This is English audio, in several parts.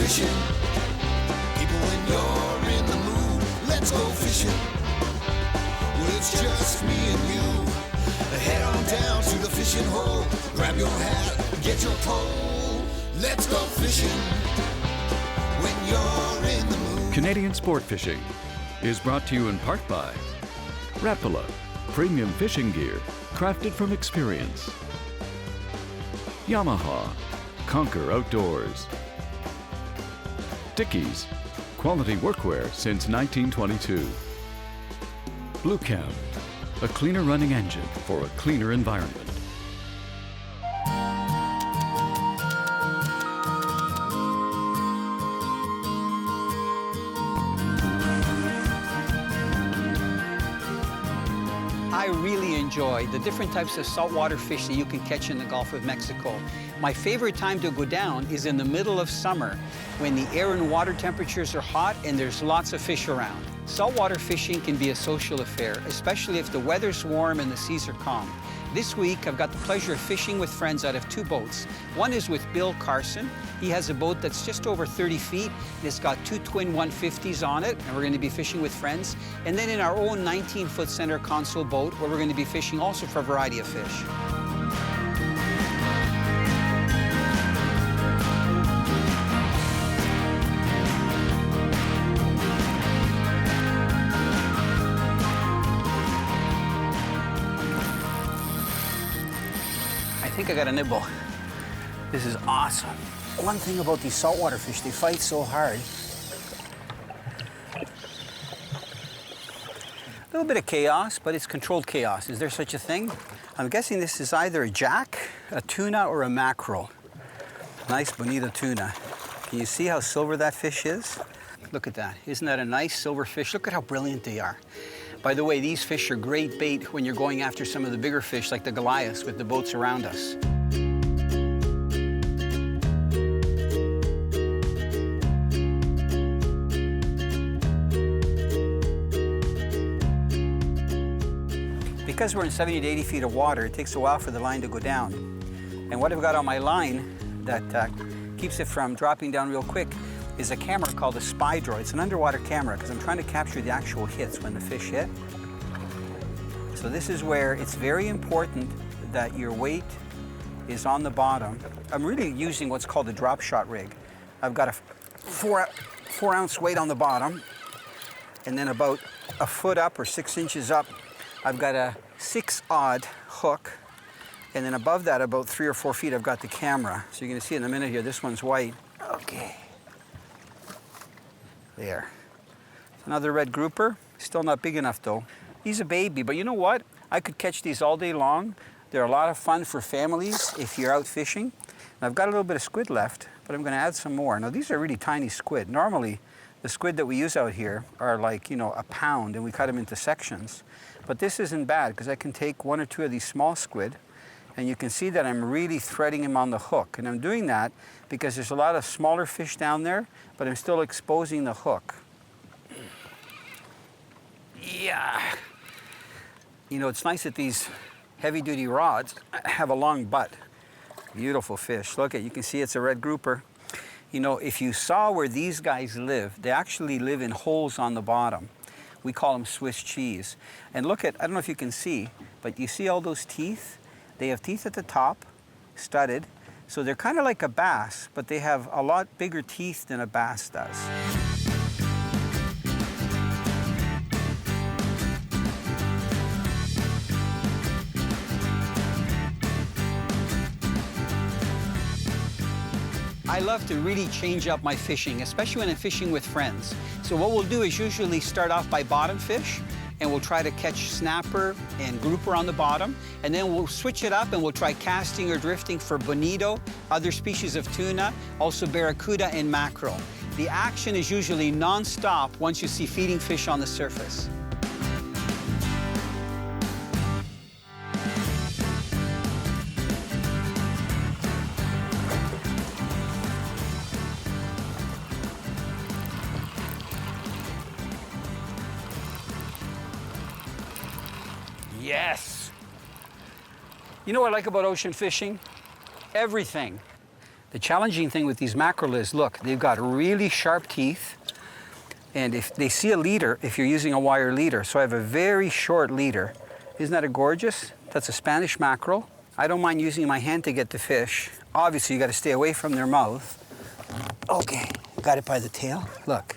fishing. People, when you're in the mood, let's go fishing. Well, it's just me and you. Head on down to the fishing hole. Grab your hat, get your pole. Let's go fishing when you're in the mood. Canadian Sport Fishing is brought to you in part by Rapala, premium fishing gear crafted from experience. Yamaha, conquer outdoors. Dickies, quality workwear since 1922. Blue Cam, a cleaner running engine for a cleaner environment. I really enjoy the different types of saltwater fish that you can catch in the Gulf of Mexico. My favorite time to go down is in the middle of summer when the air and water temperatures are hot and there's lots of fish around. Saltwater fishing can be a social affair, especially if the weather's warm and the seas are calm. This week, I've got the pleasure of fishing with friends out of two boats. One is with Bill Carson. He has a boat that's just over 30 feet. It's got two twin 150s on it, and we're going to be fishing with friends. And then in our own 19-foot center console boat, where we're going to be fishing also for a variety of fish. I think I got a nibble. This is awesome. One thing about these saltwater fish, they fight so hard. A little bit of chaos, but it's controlled chaos. Is there such a thing? I'm guessing this is either a jack, a tuna, or a mackerel. Nice bonito tuna. Can you see how silver that fish is? Look at that. Isn't that a nice silver fish? Look at how brilliant they are. By the way, these fish are great bait when you're going after some of the bigger fish like the Goliaths with the boats around us. Because we're in 70 to 80 feet of water, it takes a while for the line to go down. And what I've got on my line that keeps it from dropping down real quick is a camera called a Spydro. It's an underwater camera because I'm trying to capture the actual hits when the fish hit. So this is where it's very important that your weight is on the bottom. I'm really using what's called a drop shot rig. I've got a four ounce weight on the bottom, and then about a foot up or 6 inches up, I've got a 6-odd hook, and then above that, about 3 or 4 feet, I've got the camera. So you're gonna see in a minute here, this one's white. Okay. There. Another red grouper, still not big enough though. He's a baby, but you know what? I could catch these all day long. They're a lot of fun for families if you're out fishing. And I've got a little bit of squid left, but I'm gonna add some more. Now these are really tiny squid. Normally, the squid that we use out here are like, you know, a pound, and we cut them into sections. But this isn't bad because I can take 1 or 2 of these small squid, and you can see that I'm really threading him on the hook. And I'm doing that because there's a lot of smaller fish down there, but I'm still exposing the hook. Yeah. You know, it's nice that these heavy-duty rods have a long butt. Beautiful fish. Look at, you can see it's a red grouper. You know, if you saw where these guys live, they actually live in holes on the bottom. We call them Swiss cheese. And look at, I don't know if you can see, but you see all those teeth? They have teeth at the top, studded. So they're kind of like a bass, but they have a lot bigger teeth than a bass does. I love to really change up my fishing, especially when I'm fishing with friends. So what we'll do is usually start off by bottom fish, and we'll try to catch snapper and grouper on the bottom, and then we'll switch it up and we'll try casting or drifting for bonito, other species of tuna, also barracuda and mackerel. The action is usually non-stop once you see feeding fish on the surface. Yes. You know what I like about ocean fishing? Everything. The challenging thing with these mackerel is, look, they've got really sharp teeth. And if they see a leader, if you're using a wire leader, so I have a very short leader. Isn't that a gorgeous? That's a Spanish mackerel. I don't mind using my hand to get the fish. Obviously, you got to stay away from their mouth. Okay, got it by the tail. Look,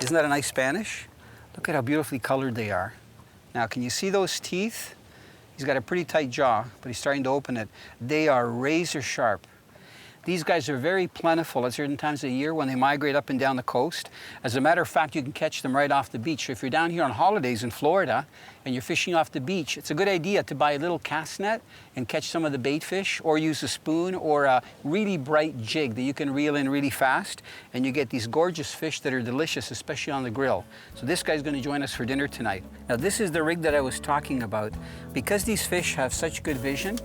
isn't that a nice Spanish? Look at how beautifully colored they are. Now, can you see those teeth? He's got a pretty tight jaw, but he's starting to open it. They are razor sharp. These guys are very plentiful at certain times of the year when they migrate up and down the coast. As a matter of fact, you can catch them right off the beach. So if you're down here on holidays in Florida and you're fishing off the beach, it's a good idea to buy a little cast net and catch some of the bait fish, or use a spoon or a really bright jig that you can reel in really fast, and you get these gorgeous fish that are delicious, especially on the grill. So this guy's going to join us for dinner tonight. Now, this is the rig that I was talking about. Because these fish have such good vision,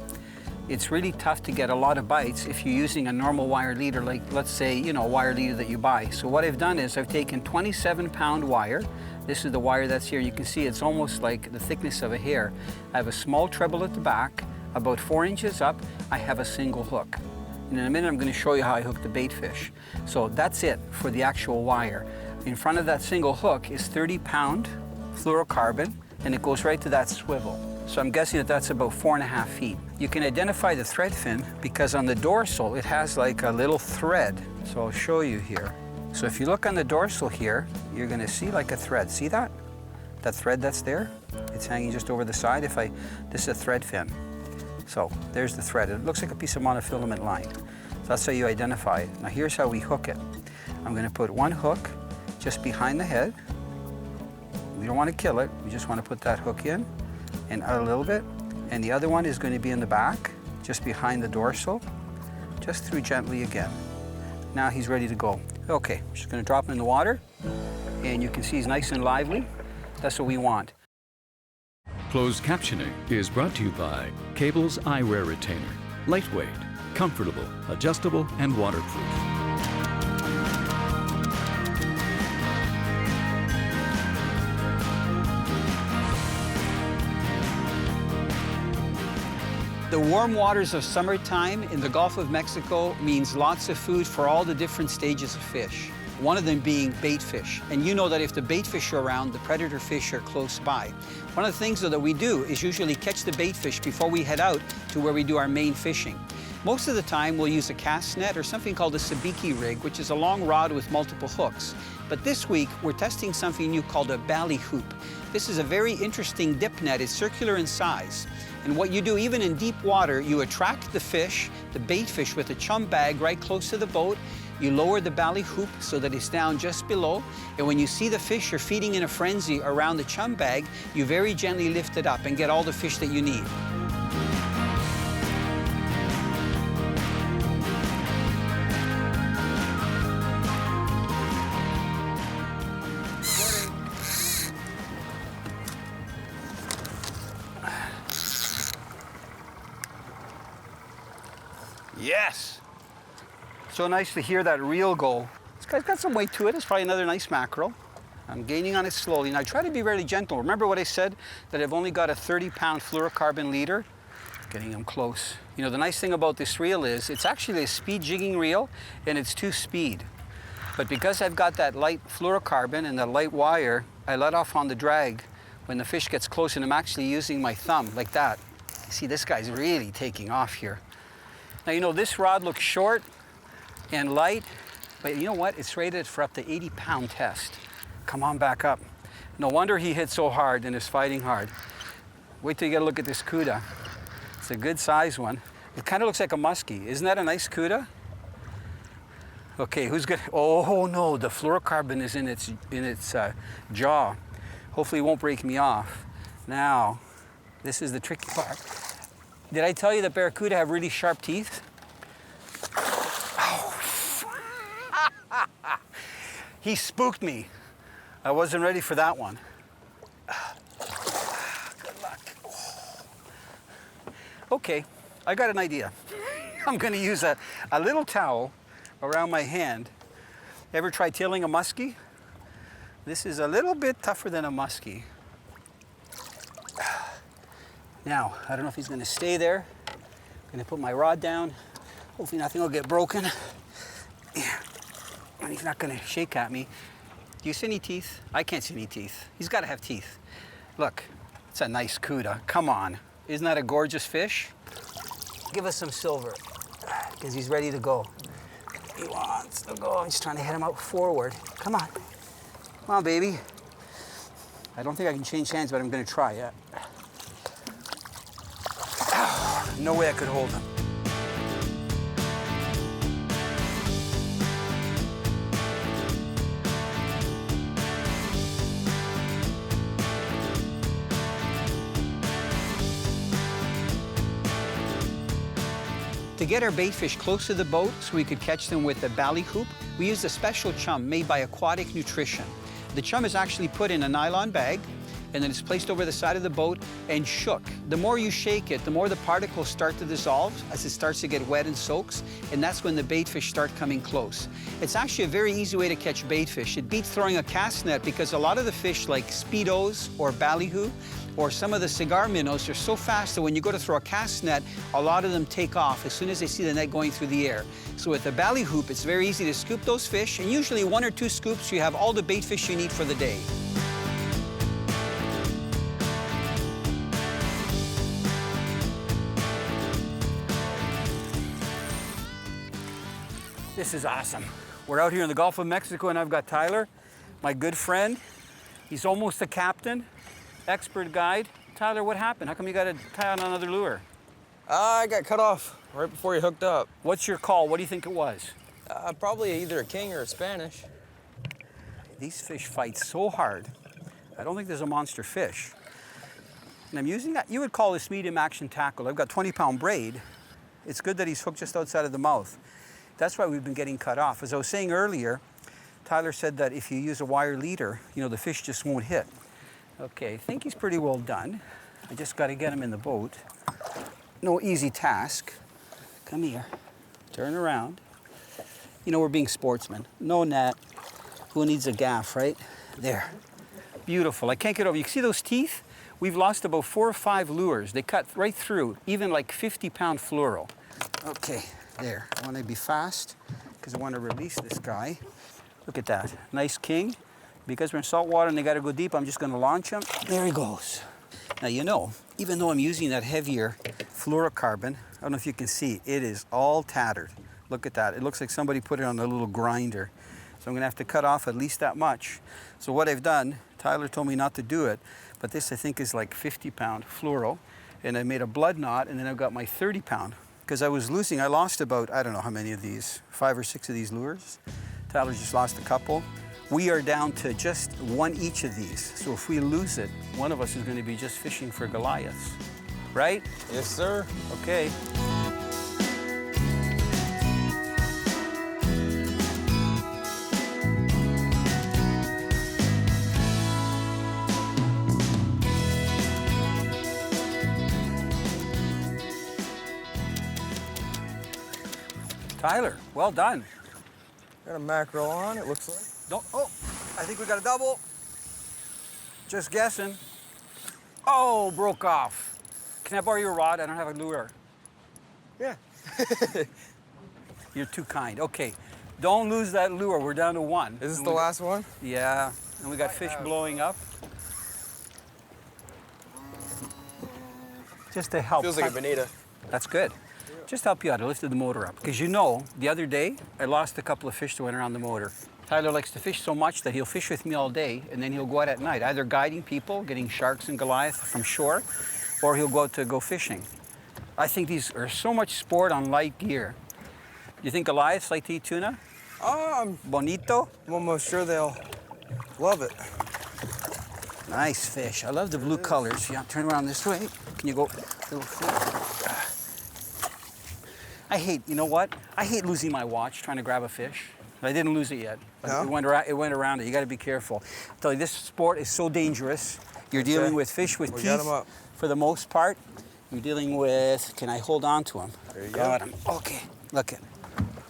it's really tough to get a lot of bites if you're using a normal wire leader, like, let's say, you know, a wire leader that you buy. So what I've done is I've taken 27-pound wire. This is the wire that's here. You can see it's almost like the thickness of a hair. I have a small treble at the back. About 4 inches up, I have a single hook. And in a minute, I'm going to show you how I hook the bait fish. So that's it for the actual wire. In front of that single hook is 30-pound fluorocarbon, and it goes right to that swivel. So I'm guessing that that's about 4.5 feet. You can identify the thread fin because on the dorsal, it has like a little thread. So I'll show you here. So if you look on the dorsal here, you're gonna see like a thread. See that? That thread that's there? It's hanging just over the side. This is a thread fin. So there's the thread. It looks like a piece of monofilament line. So that's how you identify it. Now here's how we hook it. I'm gonna put one hook just behind the head. We don't wanna kill it. We just wanna put that hook in and out a little bit, and the other one is going to be in the back, just behind the dorsal, just through gently again. Now he's ready to go. Okay, I'm just going to drop him in the water, and you can see he's nice and lively. That's what we want. Closed captioning is brought to you by Cable's Eyewear Retainer. Lightweight, comfortable, adjustable, and waterproof. The warm waters of summertime in the Gulf of Mexico means lots of food for all the different stages of fish. One of them being bait fish. And you know that if the bait fish are around, the predator fish are close by. One of the things, though, that we do is usually catch the bait fish before we head out to where we do our main fishing. Most of the time, we'll use a cast net or something called a sabiki rig, which is a long rod with multiple hooks. But this week, we're testing something new called a belly hoop. This is a very interesting dip net. It's circular in size. And what you do, even in deep water, you attract the fish, the bait fish, with a chum bag right close to the boat. You lower the belly hoop so that it's down just below. And when you see the fish are feeding in a frenzy around the chum bag, you very gently lift it up and get all the fish that you need. Yes! So nice to hear that reel go. This guy's got some weight to it. It's probably another nice mackerel. I'm gaining on it slowly. Now I try to be really gentle. Remember what I said, that I've only got a 30-pound fluorocarbon leader? Getting him close. You know, the nice thing about this reel is it's actually a speed jigging reel, and it's 2-speed. But because I've got that light fluorocarbon and that light wire, I let off on the drag when the fish gets close, and I'm actually using my thumb like that. See, this guy's really taking off here. Now, you know, this rod looks short and light, but you know what? It's rated for up to 80-pound test. Come on back up. No wonder he hit so hard and is fighting hard. Wait till you get a look at this cuda. It's a good size one. It kind of looks like a muskie. Isn't that a nice cuda? Okay, who's good? Oh no, the fluorocarbon is in its jaw. Hopefully it won't break me off. Now, this is the tricky part. Did I tell you that barracuda have really sharp teeth? Oh. He spooked me. I wasn't ready for that one. Good luck. Okay, I got an idea. I'm gonna use a little towel around my hand. Ever try tailing a muskie? This is a little bit tougher than a muskie. Now, I don't know if he's gonna stay there. I'm gonna put my rod down. Hopefully nothing will get broken. Yeah. And he's not gonna shake at me. Do you see any teeth? I can't see any teeth. He's gotta have teeth. Look, it's a nice cuda. Come on. Isn't that a gorgeous fish? Give us some silver, because he's ready to go. He wants to go. I'm just trying to head him out forward. Come on. Come on, baby. I don't think I can change hands, but I'm gonna try it. No way I could hold him. To get our bait fish close to the boat so we could catch them with a belly hoop, we used a special chum made by Aquatic Nutrition. The chum is actually put in a nylon bag, and then it's placed over the side of the boat and shook. The more you shake it, the more the particles start to dissolve as it starts to get wet and soaks, and that's when the bait fish start coming close. It's actually a very easy way to catch bait fish. It beats throwing a cast net because a lot of the fish like speedos or ballyhoo or some of the cigar minnows are so fast that when you go to throw a cast net, a lot of them take off as soon as they see the net going through the air. So with a belly hoop, it's very easy to scoop those fish, and usually 1 or 2 scoops, you have all the bait fish you need for the day. This is awesome. We're out here in the Gulf of Mexico, and I've got Tyler, my good friend. He's almost a captain, expert guide. Tyler, what happened? How come you got to tie on another lure? I got cut off right before you hooked up. What's your call? What do you think it was? Probably either a king or a Spanish. These fish fight so hard. I don't think there's a monster fish. And I'm using that, you would call this medium action tackle. I've got 20-pound braid. It's good that he's hooked just outside of the mouth. That's why we've been getting cut off. As I was saying earlier, Tyler said that if you use a wire leader, you know, the fish just won't hit. Okay, I think he's pretty well done. I just got to get him in the boat. No easy task. Come here. Turn around. You know, we're being sportsmen. No net. Who needs a gaff, right? There. Beautiful. I can't get over. You see those teeth? We've lost about 4 or 5 lures. They cut right through, even like 50-pound fluoro. Okay, there. I want to be fast because I want to release this guy. Look at that. Nice king. Because we're in salt water and they got to go deep, I'm just going to launch him. There he goes. Now, you know, even though I'm using that heavier fluorocarbon, I don't know if you can see, it is all tattered. Look at that. It looks like somebody put it on a little grinder. So I'm going to have to cut off at least that much. So what I've done, Tyler told me not to do it, but this I think is like 50-pound fluoro. And I made a blood knot, and then I've got my 30-pound. Because I was losing, I lost about, I don't know how many of these, 5 or 6 of these lures. Tyler just lost a couple. We are down to just 1 each of these. So if we lose it, one of us is going to be just fishing for Goliaths. Right? Yes, sir. Okay. Tyler, well done. Got a mackerel on, it looks like. Don't, oh, I think we got a double. Just guessing. Oh, broke off. Can I borrow your rod? I don't have a lure. Yeah. You're too kind. Okay, don't lose that lure. We're down to 1. Is this the last one? Yeah, and we got fish blowing up. Just to help. Feels like a bonita. That's good. Just to help you out, I lifted the motor up. Because you know, the other day, I lost a couple of fish that went around the motor. Tyler likes to fish so much that he'll fish with me all day, and then he'll go out at night, either guiding people, getting sharks and Goliath from shore, or he'll go out to go fishing. I think these are so much sport on light gear. You think Goliaths like to eat tuna? Bonito. I'm almost sure they'll love it. Nice fish. I love the blue colors. Yeah, turn around this way. Can you go? I hate, you know what? I hate losing my watch trying to grab a fish. I didn't lose it yet. But no? It went around it. You got to be careful. I tell you, this sport is so dangerous. You're dealing with fish with teeth for the most part. You're dealing with, can I hold on to him? There you got go. him. Okay, look at.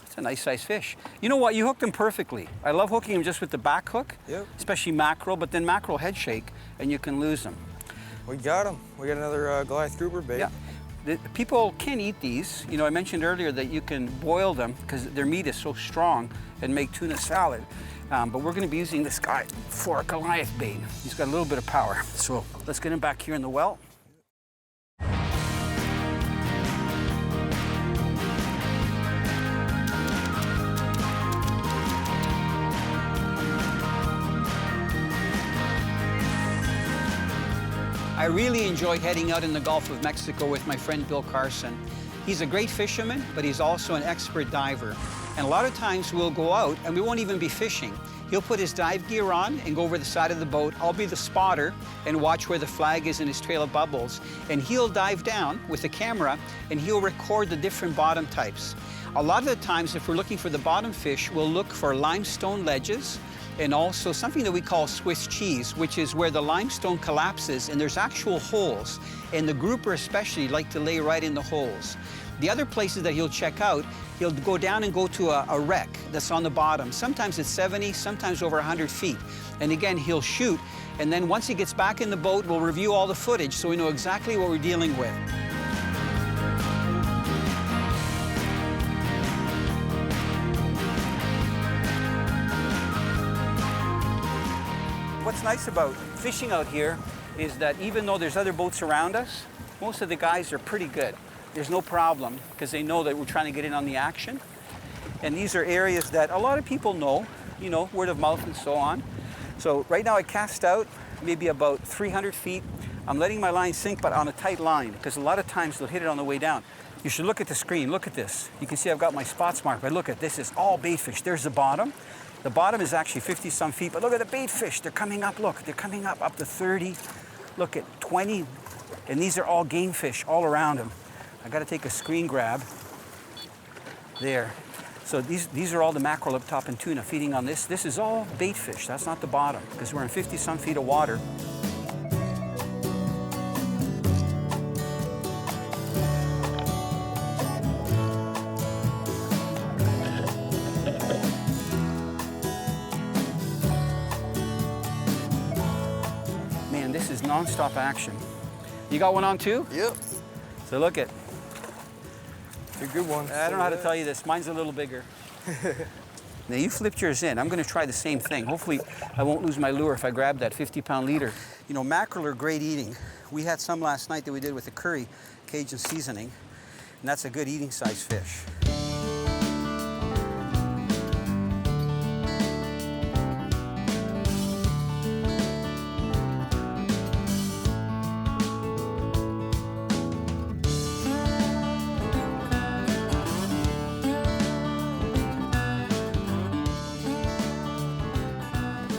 It's a nice sized fish. You know what? You hooked him perfectly. I love hooking him just with the back hook, especially mackerel, but then mackerel head shake, and you can lose them. We got him. We got another Goliath grouper bait. Yeah. People can eat these. You know, I mentioned earlier that you can boil them because their meat is so strong and make tuna salad. But we're going to be using this guy for a Goliath bait. He's got a little bit of power. So let's get him back here in the well. I really enjoy heading out in the Gulf of Mexico with my friend Bill Carson. He's a great fisherman, but he's also an expert diver. And a lot of times we'll go out and we won't even be fishing. He'll put his dive gear on and go over the side of the boat. I'll be the spotter and watch where the flag is in his trail of bubbles. And he'll dive down with the camera and he'll record the different bottom types. A lot of the times, if we're looking for the bottom fish, we'll look for limestone ledges and also something that we call Swiss cheese, which is where the limestone collapses and there's actual holes. And the grouper especially like to lay right in the holes. The other places that he'll check out, he'll go down and go to a wreck that's on the bottom. Sometimes it's 70, sometimes over 100 feet. And again, he'll shoot. And then once he gets back in the boat, we'll review all the footage so we know exactly what we're dealing with. What's nice about fishing out here is that even though there's other boats around us, most of the guys are pretty good. There's no problem because they know that we're trying to get in on the action. And these are areas that a lot of people know, you know, word of mouth and so on. So right now I cast out maybe about 300 feet. I'm letting my line sink, but on a tight line because a lot of times they'll hit it on the way down. You should look at the screen. Look at this. You can see I've got my spots marked, but look at this. Is all bait fish. There's the bottom. The bottom is actually 50-some feet, but look at the bait fish. They're coming up, look. They're coming up to 30. Look at 20. And these are all game fish all around them. I got to take a screen grab. There. So these are all the mackerel up top and tuna feeding on this. This is all bait fish. That's not the bottom because we're in 50-some feet of water. Man, this is non-stop action. You got one on too? Yep. So look at. It's a good one. I don't know how to tell you this. Mine's a little bigger. Now you flipped yours in. I'm going to try the same thing. Hopefully I won't lose my lure if I grab that 50-pound leader. You know, mackerel are great eating. We had some last night that we did with the curry, Cajun seasoning, and that's a good eating size fish.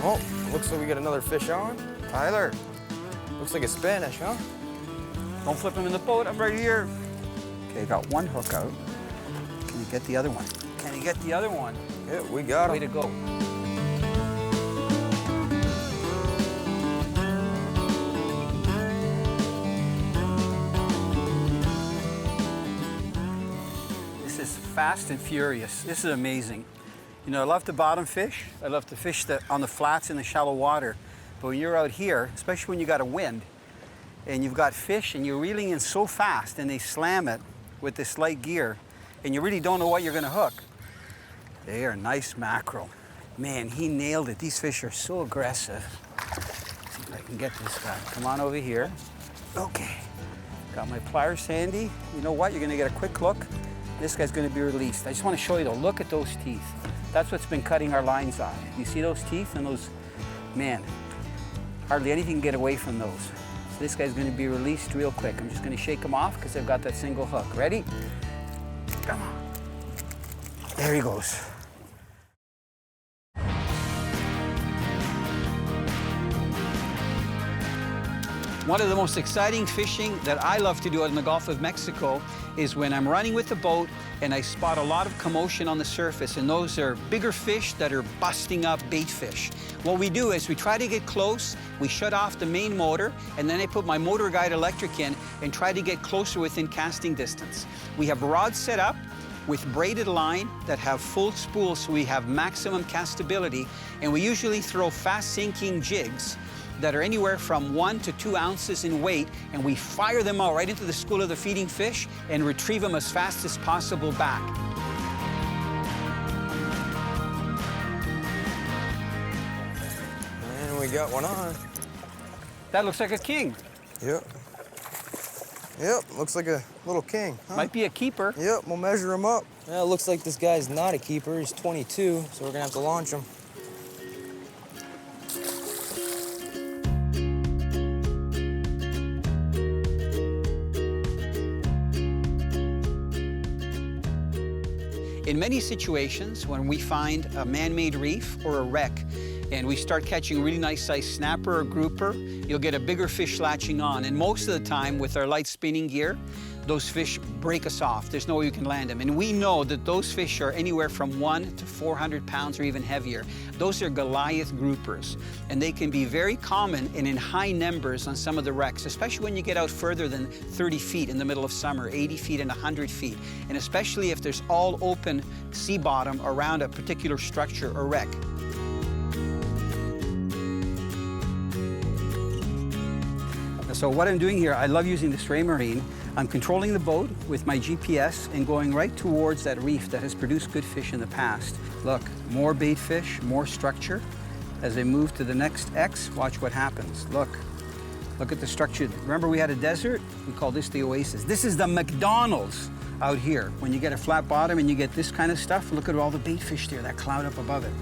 Oh, looks like we got another fish on. Tyler, Looks like a Spanish, huh? don't flip him in the boat. I'm right here. Okay, got one hook out. Can you get the other one? Can you get the other one? Yeah, we got Way him. to go. This is fast and furious. This is amazing. You know, I love to bottom fish. I love to fish on the flats in the shallow water. But when you're out here, especially when you got a wind, and you've got fish and you're reeling in so fast and they slam it with this light gear, and you really don't know what you're gonna hook. They are nice mackerel. Man, he nailed it. These fish are so aggressive. Let's see if I can get this guy. Come on over here. Okay. Got my pliers handy. You know what? You're gonna get a quick look. This guy's gonna be released. I just wanna show you though, look at those teeth. That's what's been cutting our lines off. You see those teeth and those, man, hardly anything can get away from those. So this guy's gonna be released real quick. I'm just gonna shake him off because I've got that single hook. Ready? Come on. There he goes. One of the most exciting fishing that I love to do out in the Gulf of Mexico is when I'm running with the boat and I spot a lot of commotion on the surface, and those are bigger fish that are busting up bait fish. What we do is we try to get close, we shut off the main motor, and then I put my motor guide electric in and try to get closer within casting distance. We have rods set up with braided line that have full spools so we have maximum castability, and we usually throw fast sinking jigs that are anywhere from 1 to 2 ounces in weight, and we fire them all right into the school of the feeding fish and retrieve them as fast as possible back. And we got one on. That looks like a king. Yep. Yep, looks like a little king. Huh? Might be a keeper. Yep, we'll measure him up. Well, it looks like this guy's not a keeper. He's 22, so we're gonna have to launch him. In many situations, when we find a man-made reef or a wreck, and we start catching really nice sized snapper or grouper, you'll get a bigger fish latching on. And most of the time, with our light spinning gear, those fish break us off. There's no way you can land them. And we know that those fish are anywhere from 1 to 400 pounds or even heavier. Those are Goliath groupers. And they can be very common and in high numbers on some of the wrecks, especially when you get out further than 30 feet in the middle of summer, 80 feet and 100 feet. And especially if there's all open sea bottom around a particular structure or wreck. So what I'm doing here, I love using the Raymarine. I'm controlling the boat with my GPS and going right towards that reef that has produced good fish in the past. Look, more bait fish, more structure. As I move to the next X, watch what happens. Look at the structure. Remember we had a desert? We call this the oasis. This is the McDonald's out here. When you get a flat bottom and you get this kind of stuff, look at all the bait fish there, that cloud up above it.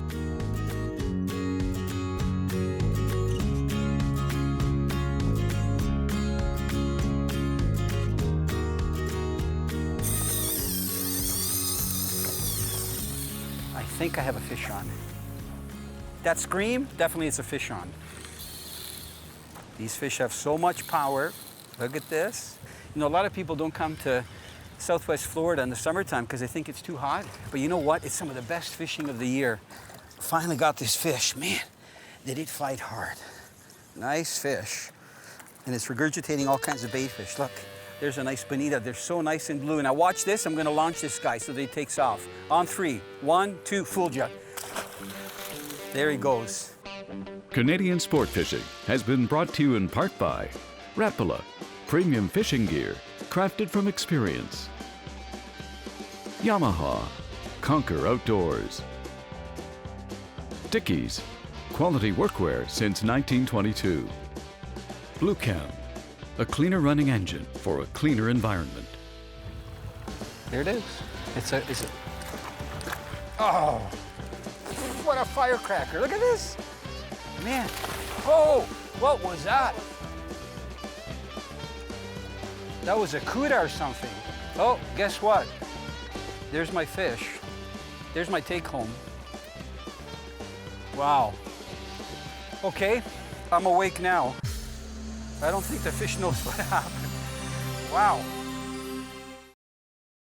I think I have a fish on. That scream, definitely it's a fish on. These fish have so much power. Look at this. You know, a lot of people don't come to Southwest Florida in the summertime because they think it's too hot. But you know what? It's some of the best fishing of the year. Finally got this fish. Man, did it fight hard. Nice fish. And it's regurgitating all kinds of bait fish. Look. There's a nice bonita. They're so nice and blue. Now watch this. I'm going to launch this guy so that he takes off. On 3. 1, 2, fooled ya. There he goes. Canadian Sport Fishing has been brought to you in part by Rapala, premium fishing gear crafted from experience. Yamaha, conquer outdoors. Dickies, quality workwear since 1922. Blue Cam, a cleaner running engine for a cleaner environment. There it is. It's a... Oh, what a firecracker. Look at this. Man. Oh, what was that? That was a cuda or something. Oh, guess what? There's my fish. There's my take home. Wow. Okay, I'm awake now. I don't think the fish knows what happened. Wow.